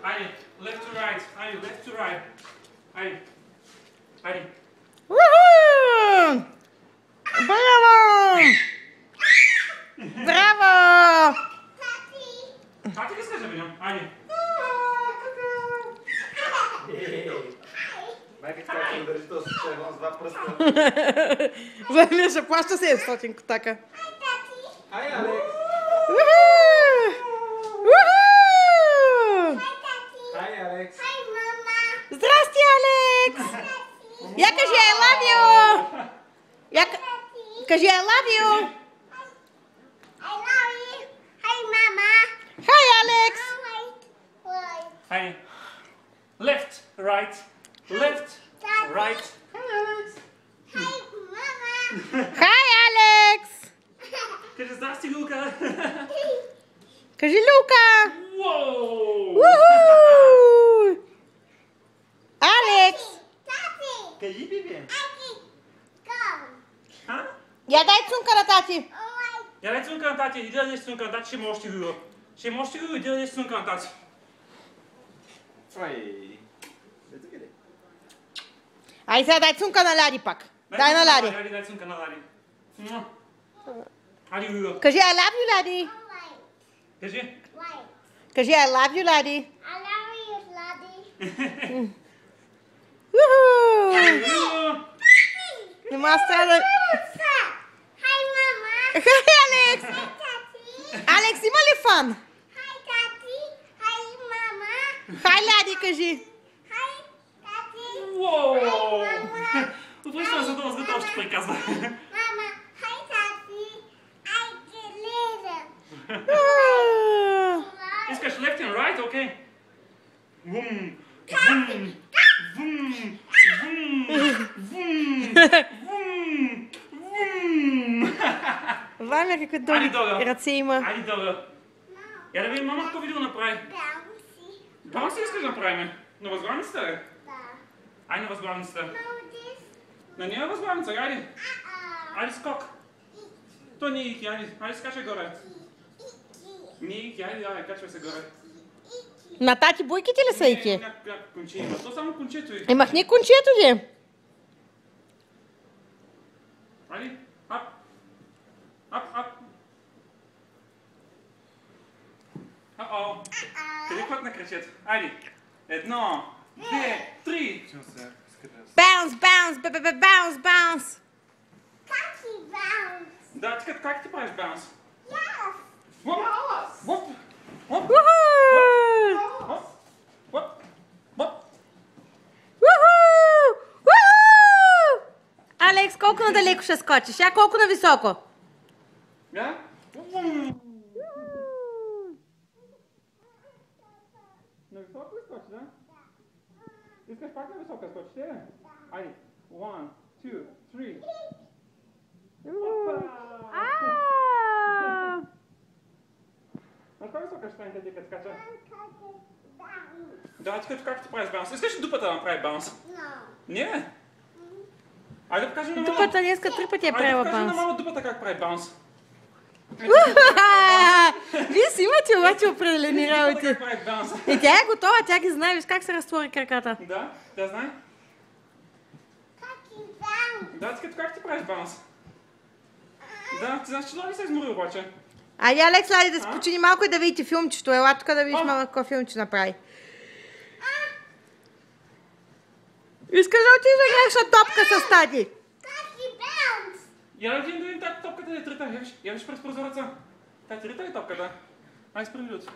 Айде, left to right. Айде, left to right. Айде. Айде. Уху! Браво! Браво! Тати ли искаш да видим? Айде. Майка как да държи този телефон с два пръста. Ваня ще плаща 700 котака. Ай, Алекс! Ай, Алекс! Здрасти, Алекс! Я кажи I love you! Кажи I love you! Hi, Алекс! Айде. Left, right. Left, right. Hi, Алекс! Кажи здрасти, Люка. Кажи Люка! Уоу! Уху! Алекс! Кажи, Биби! А? Я дай цунка на тати! Я дай цунка на тати. Иди да дадеш цунка на тати, ще има още Люка. Ще има още Люка, иди да дадеш цунка на тати. Ой! Ето ги ли? Ай сега дай цунка на Лади пак. Дай на Лади. Айде, дай цунка на Лади. Айде, Люка. Кажи I love you, Лади. Кажи. Кажи I love you, Лади. Уху! Люка. Нема страда. Хай, Алекс! Алекс, има ли фан? Хай, Лади, кажи. Уоу! Отвръщам за дома, за още приказва. Искаш left and right, окей? Вум! Вум! Вум! Вум! Вум! Вум! Ваня, какви Айде, Дога. дълги ръце има. Айде, Дога. Я да видим мама какво видео направи. Баунси искаш да направим? На възглавницата ли? Айде на възглавницата. На нея възглавница, айде. Айде скок. То не ики, айде скачай горе. Не ики, айде, качвай се горе. На тати буйките ли са ики? Някакво конче има. То само кончето и. Махни кончето ги. Айде, ап. Ап, ап. О-о. Къде хватна кръчет? Айде. 1, 2, 3. Чул се, искате да се... Баунс, баунс, баунс, баунс. Да, ти как ти правиш баунс? Воп, воп, воп, Уху! воп, воп, воп. Уху! Уху! Алекс, колко надалеко ще скочиш? А колко нависоко? Да? На високо ли скочи, да? Искаш пак на високо скочиш, ли? Айде. 1, 2, 3. На колко високо ще стане ти като скача? Да, ти като как ти правиш баунс? Искаш ли дупата да направи баунс? Не. Айде да покажем на мама. Дупата днеска 3 пъти е Айде да правила покажем на баунс. мама дупата как прави баунс. Вие си имате обаче определени Дупата работи. как прави баунс. И тя е готова, тя ги знае, виж как се разтвори краката. Да, тя знае. Да, ти като как ти правиш баунс? Да, ти знаеш, че много ли се измори обаче? Айде, Алекс, Лади, да се почини малко и да видите филмчето. Ела тук да видиш мама какво филмче направи. Искаш да отидеш да играеш на топка с Тади? Я да видим топката да е трита. Я виж през прозореца. Тя ти рита ли топката? Ай, спри минути.